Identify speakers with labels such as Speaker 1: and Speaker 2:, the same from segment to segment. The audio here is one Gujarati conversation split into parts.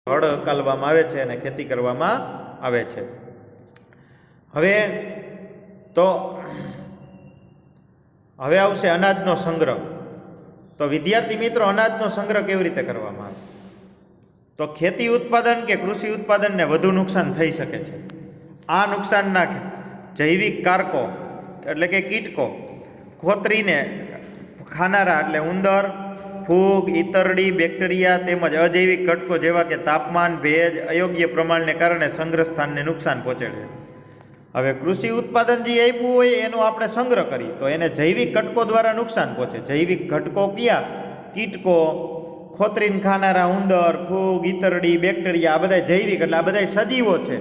Speaker 1: હળ હકાલવામાં આવે છે અને ખેતી કરવામાં આવે છે। હવે તો હવે આવશે અનાજનો સંગ્રહ। તો વિદ્યાર્થી મિત્રો, અનાજનો સંગ્રહ કેવી રીતે કરવામાં આવે? તો ખેતી ઉત્પાદન કે કૃષિ ઉત્પાદનને વધુ નુકસાન થઈ શકે છે। આ નુકસાનના જૈવિક કારકો એટલે કે કીટકો ખોતરીને ખાનારા એટલે ઉંદર, ફૂગ, ઈતરડી, બેક્ટેરિયા તેમજ અજૈવિક ઘટકો જેવા કે તાપમાન, ભેજ, અયોગ્ય પ્રમાણને કારણે સંગ્રહ સ્થાનને નુકસાન પહોંચે છે। હવે કૃષિ ઉત્પાદન જે આપ્યું હોય એનો આપણે સંગ્રહ કરી તો એને જૈવિક ઘટકો દ્વારા નુકસાન પહોંચે। જૈવિક ઘટકો કયા? કીટકો, ખોતરીને ખાનારા ઉંદર, ફૂગ, ઈતરડી, બેક્ટેરિયા, આ બધા જૈવિક એટલે આ બધા સજીવો છે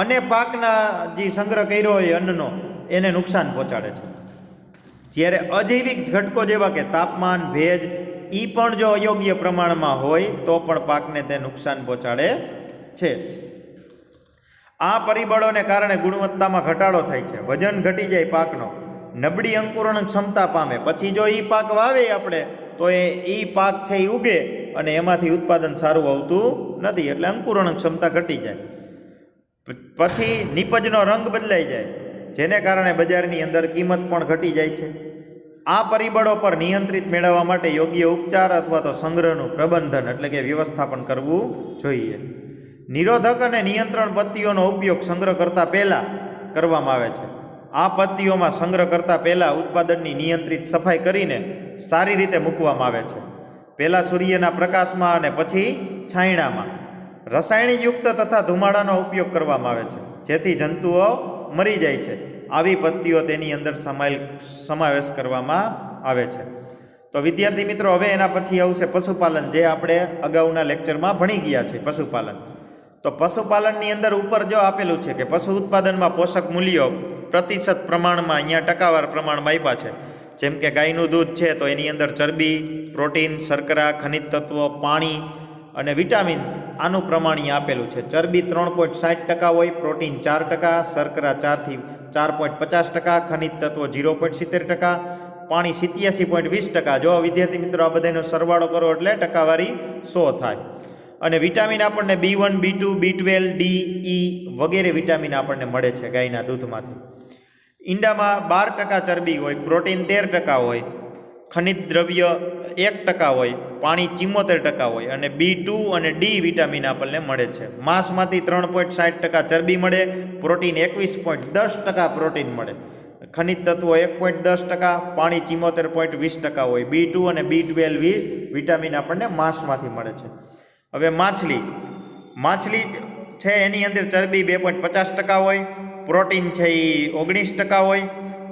Speaker 1: અને પાકના જે સંગ્રહ કર્યો હોય અન્નનો એને નુકસાન પહોંચાડે છે। જ્યારે અજૈવિક ઘટકો જેવા કે તાપમાન, ભેજ એ પણ જો અયોગ્ય પ્રમાણમાં હોય તો પણ પાકને તે નુકસાન પહોંચાડે છે। આ પરિબળોને કારણે ગુણવત્તામાં ઘટાડો થાય છે, વજન ઘટી જાય પાકનો, નબળી અંકુરણ ક્ષમતા પામે। પછી જો એ પાક વાવે આપણે તો એ પાક છે એ ઉગે અને એમાંથી ઉત્પાદન સારું આવતું નથી, એટલે અંકુરણ ક્ષમતા ઘટી જાય। પછી નીપજનો રંગ બદલાઈ જાય, જેને કારણે બજારની અંદર કિંમત પણ ઘટી જાય છે। આ પરિબળો પર નિયંત્રિત મેળવવા માટે યોગ્ય ઉપચાર અથવા તો સંગ્રહનું પ્રબંધન એટલે કે વ્યવસ્થાપન કરવું જોઈએ। નિરોધક અને નિયંત્રણ પદ્ધતિઓનો ઉપયોગ સંગ્રહ કરતાં પહેલાં કરવામાં આવે છે। આ પદ્ધતિઓમાં સંગ્રહ કરતાં પહેલાં ઉત્પાદનની નિયંત્રિત સફાઈ કરીને સારી રીતે મૂકવામાં આવે છે। પહેલાં સૂર્યના પ્રકાશમાં અને પછી છાંયડામાં રસાયણયુક્ત તથા ધુમાડાનો ઉપયોગ કરવામાં આવે છે, જેથી જંતુઓ મરી જાય છે। આવી પદ્ધતિઓ તેની અંદર સમાવેશ કરવામાં આવે છે। તો વિદ્યાર્થી મિત્રો, હવે એના પછી આવશે પશુપાલન, જે આપણે અગાઉના લેક્ચરમાં ભણી ગયા છે। પશુપાલન, તો પશુપાલનની અંદર ઉપર જો આપેલું છે કે પશુ ઉત્પાદનમાં પોષક મૂલ્યો પ્રતિશત પ્રમાણમાં અહીંયા ટકાવાર પ્રમાણમાં આપ્યા છે। જેમ કે ગાયનું દૂધ છે તો એની અંદર ચરબી, પ્રોટીન, શર્કરા, ખનિજ તત્વો, પાણી અને વિટામિન્સ આનું પ્રમાણ અહીંયા આપેલું છે। ચરબી 3.60% હોય, પ્રોટીન 4%, શર્કરા 4 થી 4.50%, ખનિજ તત્વો 0.70%, પાણી 87.20%। જો વિદ્યાર્થી મિત્રો આ બધાનો સરવાળો કરો એટલે ટકાવારી 100 થાય। અને વિટામિન આપણને B1, B2, B12, D, E વગેરે વિટામિન આપણને મળે છે ગાયના દૂધમાંથી। ઈંડામાં 12% ચરબી હોય, પ્રોટીન 13% હોય, ખનિજ દ્રવ્ય 1% હોય, પાણી 74% હોય અને B2 અને D વિટામિન આપણને મળે છે। માંસમાંથી 3.60% ચરબી મળે, પ્રોટીન 21.10% પ્રોટીન મળે, ખનિજ તત્વો 1.10%, પાણી 74.20% હોય, B2 અને B12 વિટામિન આપણને માંસમાંથી મળે છે। હવે માછલી છે એની અંદર ચરબી 2.50% હોય, પ્રોટીન છે એ 19% હોય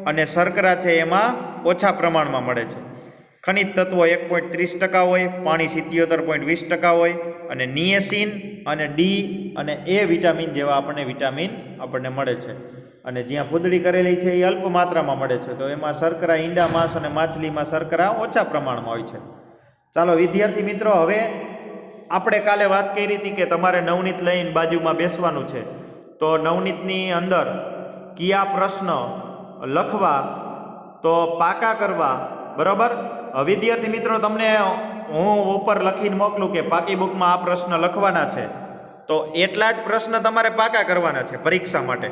Speaker 1: અને શર્કરા છે એમાં ઓછા પ્રમાણમાં મળે છે। ખનિજ તત્વો 1.30% હોય, પાણી 77.20% હોય અને નિએસિન અને ડી અને એ વિટામિન જેવા વિટામિન આપણને મળે છે। અને જ્યાં ફૂદડી કરેલી છે એ અલ્પ માત્રામાં મળે છે, તો એમાં શર્કરા ઈંડા, માંસ અને માછલીમાં શર્કરા ઓછા પ્રમાણમાં હોય છે। ચાલો વિદ્યાર્થી મિત્રો, હવે આપણે કાલે વાત કરી હતી કે તમારે નવનીત લઈને બાજુમાં બેસવાનું છે, તો નવનીતની અંદર કયા પ્રશ્ન લખવા તો પાકા કરવા, બરાબર? વિદ્યાર્થી મિત્રો, તમને હું ઉપર લખીને મોકલું કે પાકી બુકમાં આ પ્રશ્ન લખવાના છે, તો એટલા જ પ્રશ્ન તમારે પાકા કરવાના છે પરીક્ષા માટે।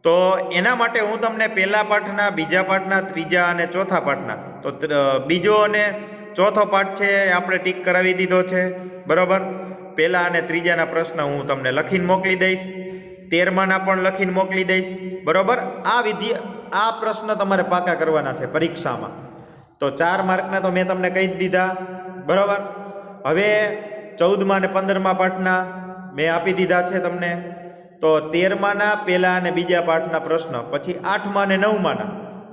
Speaker 1: તો એના માટે હું તમને પહેલા પાઠના, બીજા પાઠના, ત્રીજા અને ચોથા પાઠના, તો બીજો અને ચોથો પાઠ છે આપણે ટીક કરાવી દીધો છે, બરાબર? પહેલા અને ત્રીજાના પ્રશ્ન હું તમને લખીને મોકલી દઈશ, 13માના પણ લખીને મોકલી દઈશ, બરાબર? આ પ્રશ્ન તમારે પાકા કરવાના છે પરીક્ષામાં। તો 4 માર્કના તો મેં તમને કહી જ દીધા, બરાબર? હવે 14મા અને 15મા પાઠના મેં આપી દીધા છે તમને। તો 13માના પહેલા અને બીજા પાઠના પ્રશ્ન, પછી 8મા અને 9માના,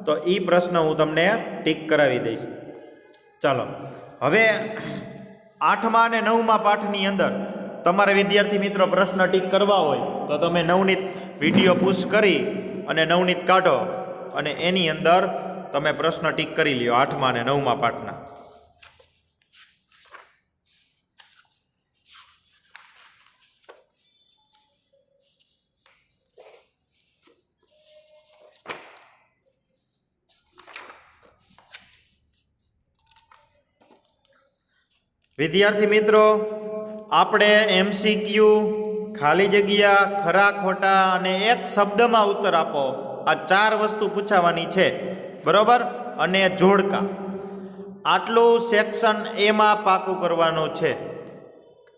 Speaker 1: તો એ પ્રશ્ન હું તમને ટીક કરાવી દઈશ। ચાલો, હવે 8મા અને 9મા પાઠની અંદર તમારે વિદ્યાર્થી મિત્રો પ્રશ્ન ટીક કરવા હોય તો તમે નવનીત વિડીયો પુશ કરી અને નવનીત કાઢો અને એની અંદર તમે પ્રશ્ન ટીક કરી લ્યો 8મા અને 9મા પાઠના। વિદ્યાર્થી મિત્રો, આપણે MCQ, ખાલી જગ્યા, ખરા ખોટા અને એક શબ્દમાં ઉત્તર આપો, આ 4 વસ્તુ પૂછાવાની છે, બરોબર, અને જોડકા. આટલું સેક્શન એમાં પાકું કરવાનું છે.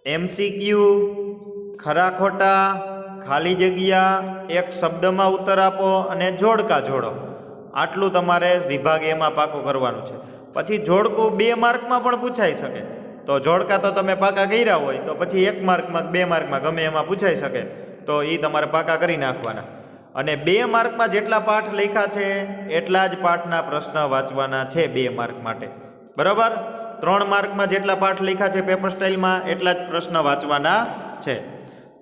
Speaker 1: MCQ, ખરા ખોટા, ખાલી જગ્યા, એક શબ્દમાં ઉત્તર આપો અને જોડકા જોડો. આટલું તમારે વિભાગ એમાં પાકું કરવાનું છે. પછી જોડકું 2 માર્કમાં પણ પૂછાઈ શકે. તો જોડકા તો તમે પાકા કર્યા હોય તો પછી 1 માર્કમાં 2 માર્કમાં ગમે એમાં પૂછાઈ શકે, તો એ તમારે પાકા કરી નાખવાના. અને 2 માર્કમાં જેટલા પાઠ લખ્યા છે એટલા જ પાઠના પ્રશ્ન વાંચવાના છે 2 માર્ક માટે, બરાબર. 3 માર્કમાં જેટલા પાઠ લખ્યા છે પેપર સ્ટાઇલમાં એટલા જ પ્રશ્ન વાંચવાના છે.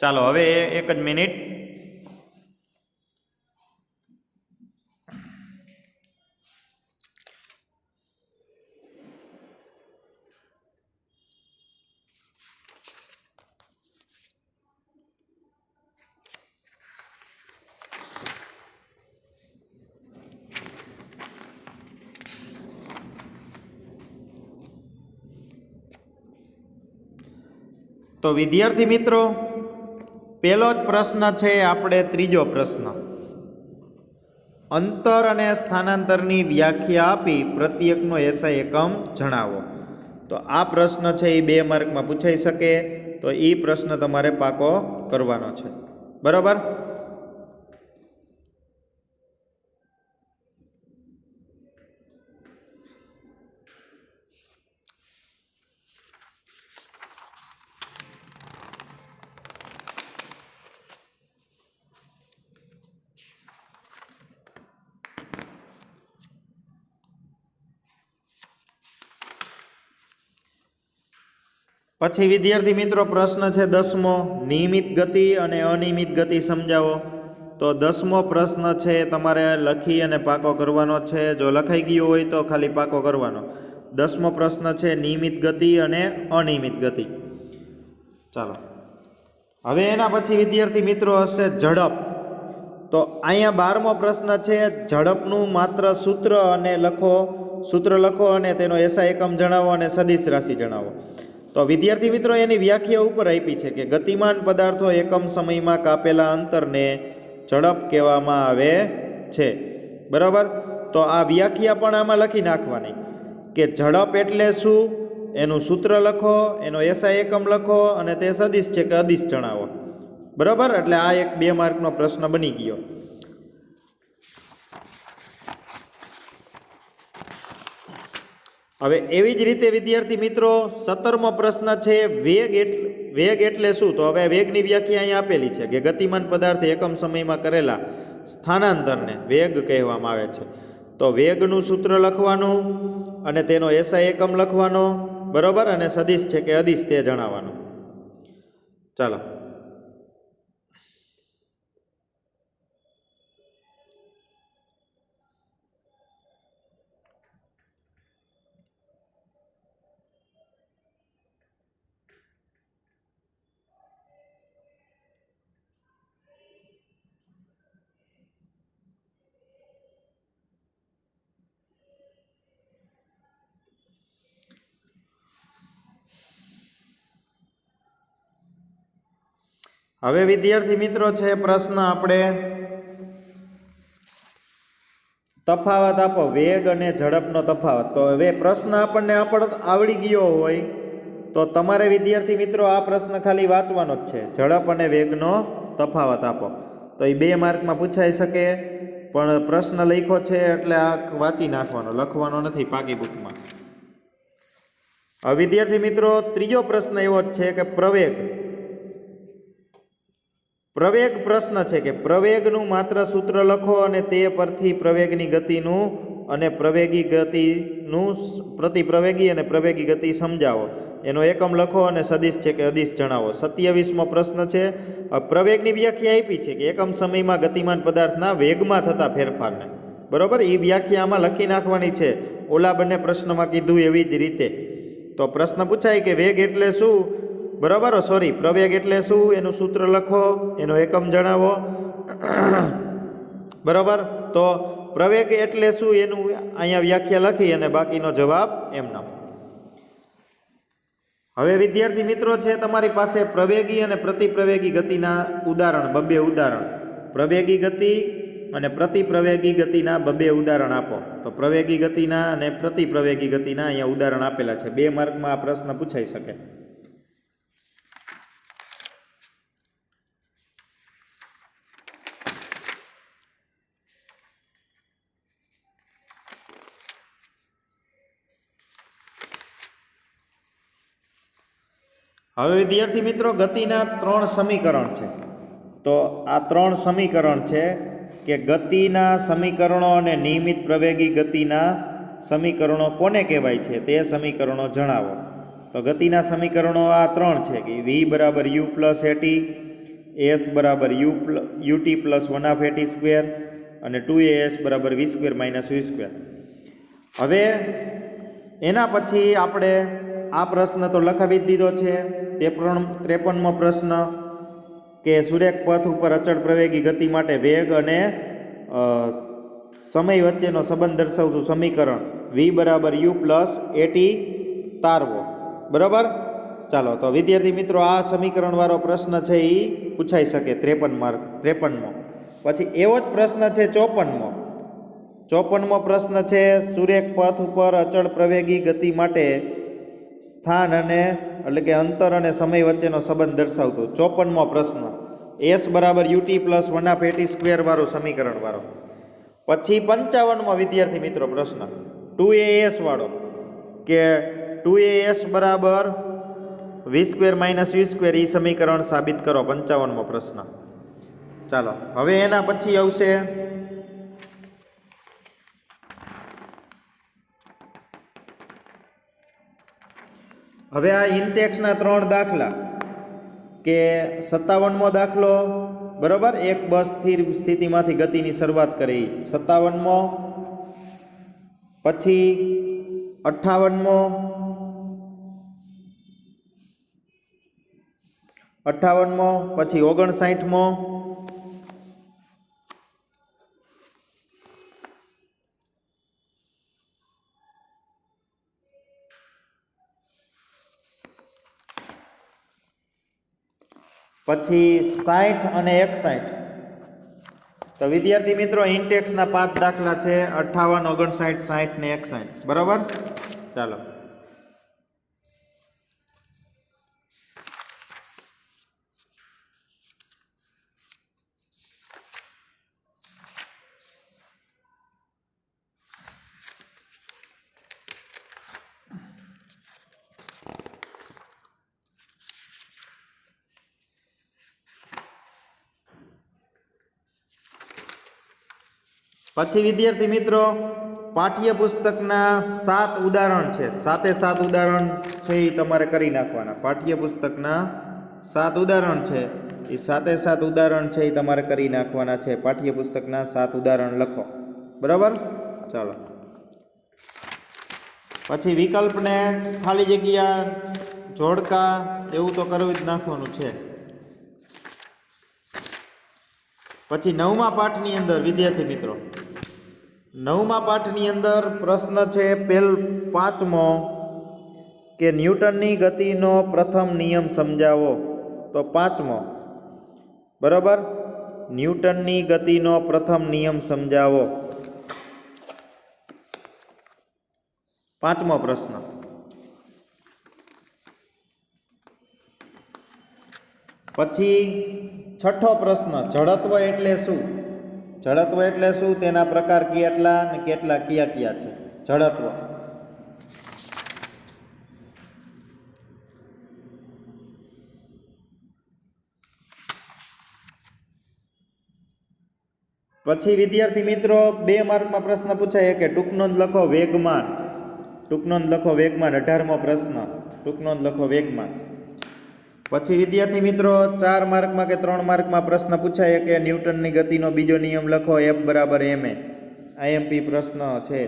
Speaker 1: ચાલો હવે એક જ મિનિટ. તો વિદ્યાર્થી મિત્રો, પહેલો જ પ્રશ્ન છે આપણે ત્રીજો પ્રશ્ન. અંતર અને સ્થાનાંતરની વ્યાખ્યા આપી પ્રત્યેકનો એસઆઈ એકમ જણાવો. તો આ પ્રશ્ન છે એ 2 માર્કમાં પૂછાઈ શકે, તો એ પ્રશ્ન તમારે પાકો કરવાનો છે, બરાબર. પછી વિદ્યાર્થી મિત્રો પ્રશ્ન છે 10મો, નિયમિત ગતિ અને અનિયમિત ગતિ સમજાવો. તો 10મો પ્રશ્ન છે તમારે લખી અને પાકો કરવાનો છે. જો લખાઈ ગયો હોય તો ખાલી પાકો કરવાનો. 10મો પ્રશ્ન છે નિયમિત ગતિ અને અનિયમિત ગતિ. ચાલો હવે એના પછી વિદ્યાર્થી મિત્રો હશે ઝડપ. તો અહીંયા 12મો પ્રશ્ન છે ઝડપનું માત્ર સૂત્ર લખો અને તેનો એસઆઈ એકમ જણાવો અને સદિશ રાશિ જણાવો. તો વિદ્યાર્થી મિત્રો એની વ્યાખ્યા ઉપર આપી છે કે ગતિમાન પદાર્થો એકમ સમયમાં કાપેલા અંતરને ઝડપ કહેવામાં આવે છે, બરાબર. તો આ વ્યાખ્યા પણ આમાં લખી નાખવાની કે ઝડપ એટલે શું, એનું સૂત્ર લખો, એનો એસઆઈ એકમ લખો અને તે સદિશ છે કે અદિશ જણાવો, બરાબર. એટલે આ એક 2 માર્કનો પ્રશ્ન બની ગયો. હવે એવી જ રીતે વિદ્યાર્થી મિત્રો 17મો પ્રશ્ન છે વેગ એટલે શું. તો હવે વેગની વ્યાખ્યા અહીંયા આપેલી છે કે ગતિમાન પદાર્થ એકમ સમયમાં કરેલા સ્થાનાંતરને વેગ કહેવામાં આવે છે. તો વેગનું સૂત્ર લખવાનું અને તેનો એસઆઈ એકમ લખવાનો, બરાબર, અને સદિશ છે કે અદિશ તે જણાવવાનું. ચાલો હવે વિદ્યાર્થી મિત્રો છે પ્રશ્ન આપણે તફાવત આપો, વેગ અને ઝડપનો તફાવત. તો હવે પ્રશ્ન આપણને આવડી ગયો હોય તો તમારે વિદ્યાર્થી મિત્રો આ પ્રશ્ન ખાલી વાંચવાનો જ છે, ઝડપ અને વેગનો તફાવત આપો. તો એ 2 માર્કમાં પૂછાઈ શકે, પણ પ્રશ્ન લખ્યો છે એટલે આ વાંચી નાખવાનો, લખવાનો નથી પાકી બુકમાં. હવે વિદ્યાર્થી મિત્રો ત્રીજો પ્રશ્ન એવો જ છે કે પ્રવેગ પ્રશ્ન છે કે પ્રવેગનું માત્ર સૂત્ર લખો અને તે પરથી પ્રવેગની ગતિનું અને પ્રવેગી ગતિનું પ્રતિપ્રવેગી અને પ્રવેગી ગતિ સમજાવો. એનો એકમ લખો અને સદિશ છે કે અદિશ જણાવો. 27મો પ્રશ્ન છે પ્રવેગની વ્યાખ્યા આપી છે કે એકમ સમયમાં ગતિમાન પદાર્થના વેગમાં થતા ફેરફારને, બરાબર. એ વ્યાખ્યા આમાં લખી નાખવાની છે, ઓલા બંને પ્રશ્નમાં કીધું એવી જ રીતે. તો પ્રશ્ન પૂછાય કે વેગ એટલે શું, બરાબર, પ્રવેગ એટલે શું, એનું સૂત્ર લખો, એનો એકમ જણાવો, બરાબર. તો પ્રવેગ એટલે શું એનું અહીંયા વ્યાખ્યા લખી અને બાકીનો જવાબ એમનો. હવે વિદ્યાર્થી મિત્રો છે તમારી પાસે પ્રવેગી અને પ્રતિપ્રવેગી ગતિના ઉદાહરણ બબે ઉદાહરણ પ્રવેગી ગતિ અને પ્રતિપ્રવેગી ગતિના બબે ઉદાહરણ આપો. તો પ્રવેગી ગતિના અને પ્રતિપ્રવેગી ગતિના અહીંયા ઉદાહરણ આપેલા છે. 2 માર્કમાં આ પ્રશ્ન પૂછાઈ શકે. હવે વિદ્યાર્થી મિત્રો ગતિના 3 સમીકરણ છે. તો આ 3 સમીકરણ છે કે ગતિના સમીકરણો અને નિયમિત પ્રવેગી ગતિના સમીકરણો કોને કહેવાય છે તે સમીકરણો જણાવો. તો ગતિના સમીકરણો આ 3 છે કે v બરાબર u પ્લસ એટી, s બરાબર ut પ્લસ 1/at સ્ક્વેર અને 2as બરાબર v square minus v square. હવે એના પછી આપણે આ પ્રશ્ન તો લખાવી જ દીધો છે. 53મો પ્રશ્ન કે સુરેખ પથ ઉપર અચળ પ્રવેગી ગતિ માટે વેગ અને સમય વચ્ચેનો સંબંધ દર્શાવતું સમીકરણ v બરાબર u પ્લસ એટી તારવો. બરાબર. ચાલો તો વિદ્યાર્થી મિત્રો આ સમીકરણવાળો પ્રશ્ન છે એ પૂછાઈ શકે 53મો. પછી એવો જ પ્રશ્ન છે 54મો. 54મો પ્રશ્ન છે સુરેખ પથ ઉપર અચળ પ્રવેગી ગતિ માટે સ્થાન અને એટલે કે અંતર અને સમય વચ્ચેનો સંબંધ દર્શાવતો 54મો પ્રશ્ન s બરાબર ut પ્લસ 1/at સ્ક્વેર વાળું સમીકરણ વાળો. પછી 55મો વિદ્યાર્થી મિત્રો પ્રશ્ન 2as વાળો કે 2as બરાબર v square minus v square એ સમીકરણ સાબિત કરો. 55મો પ્રશ્ન. ચાલો હવે એના પછી આવશે હવે આ ઇન્ટેક્સના 3 દાખલા કે 57મો દાખલો બરાબર એક બસ સ્થિર સ્થિતિમાંથી ગતિની શરૂઆત કરી 57મો, પછી 58મો, 58મો, પછી 59મો, પછી 60 અને 61. તો વિદ્યાર્થી મિત્રો ઇન્ટેક્સના 5 દાખલા છે 58, 59, 60 ને 61. બરાબર. ચાલો પછી વિદ્યાર્થી મિત્રો પાઠ્યપુસ્તકના 7 ઉદાહરણ છે. 7 ઉદાહરણ છે એ તમારે કરી નાખવાના. પાઠ્યપુસ્તકના 7 ઉદાહરણ છે એ 7 ઉદાહરણ છે એ તમારે કરી નાખવાના છે. પાઠ્યપુસ્તકના 7 ઉદાહરણ લખો. બરાબર. ચાલો પછી વિકલ્પને ખાલી જગ્યા જોડકા એવું તો કરવું જ નાખવાનું છે. પછી 9મા પાઠની અંદર વિદ્યાર્થી મિત્રો 9મા પાઠની અંદર પ્રશ્ન છે 5મો કે ન્યૂટનની ગતિનો પ્રથમ નિયમ સમજાવો. તો 5મો બરાબર ન્યૂટનની ગતિનો પ્રથમ નિયમ સમજાવો. 5મો પ્રશ્ન. પછી 6થો પ્રશ્ન જડત્વ એટલે શું? જડત્વ એટલે શું, તેના પ્રકાર કેટલા અને કેટલા કયા કયા છે? જડત્વ. પછી વિદ્યાર્થી મિત્રો 2 માર્કમાં પ્રશ્ન પૂછાય કે ટૂંકનોંધ લખો વેગમાન. ટૂંકનોંધ લખો વેગમાન. 18મો પ્રશ્ન ટૂંકનોંધ લખો વેગમાન. પછી વિદ્યાર્થી મિત્રો 4 માર્કમાં કે 3 માર્કમાં પ્રશ્ન પૂછાય કે ન્યૂટનની ગતિનો બીજો નિયમ લખો F બરાબર ma. IMP પ્રશ્ન છે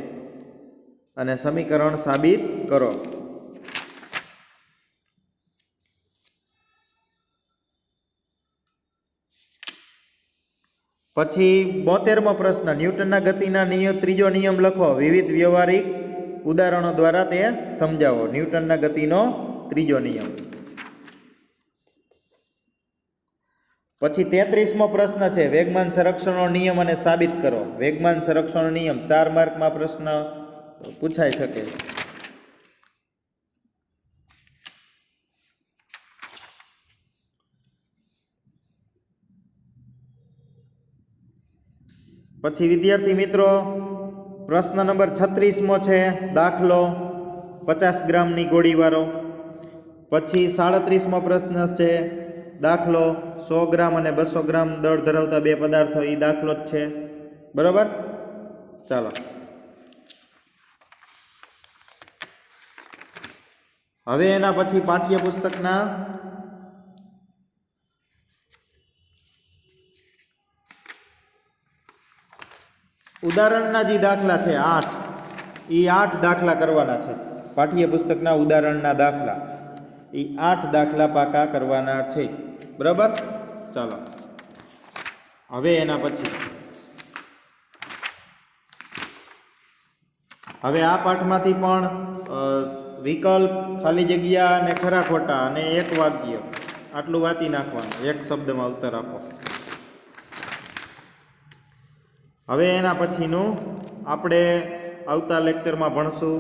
Speaker 1: અને સમીકરણ સાબિત કરો. પછી 72મો પ્રશ્ન ન્યૂટનના ગતિના ત્રીજો નિયમ લખો. વિવિધ વ્યવહારિક ઉદાહરણો દ્વારા તે સમજાવો. ન્યૂટનના ગતિનો ત્રીજો નિયમ. પછી 33મો પ્રશ્ન છે વેગમાન સંરક્ષણનો નિયમ અને સાબિત કરો. વેગમાન સંરક્ષણનો નિયમ 4 માર્કમાં પ્રશ્ન પૂછાઈ શકે. પછી વિદ્યાર્થી મિત્રો પ્રશ્ન નંબર 36મો છે દાખલો 50 ગ્રામની ગોળીવાળો. પછી 37મો પ્રશ્ન છે દાખલો 100 ગ્રામ અને 200 ગ્રામ દળ ધરાવતા બે પદાર્થો. એ દાખલો જ છે. બરાબર, ચાલો હવે એના પછી પાઠ્યપુસ્તકના ઉદાહરણના જે દાખલા છે 8, એ 8 દાખલા કરવાના છે. પાઠ્યપુસ્તકના ઉદાહરણના દાખલા એ 8 દાખલા પાકા કરવાના છે. બરાબર, ચાલો હવે એના પછી હવે આ પાઠમાંથી પણ વિકલ્પ, ખાલી જગ્યા અને ખરા ખોટા અને એક વાક્ય આટલું વાંચી નાખવાનું. એક શબ્દમાં ઉત્તર આપો. હવે એના પછીનું આપણે આવતા લેક્ચરમાં ભણશું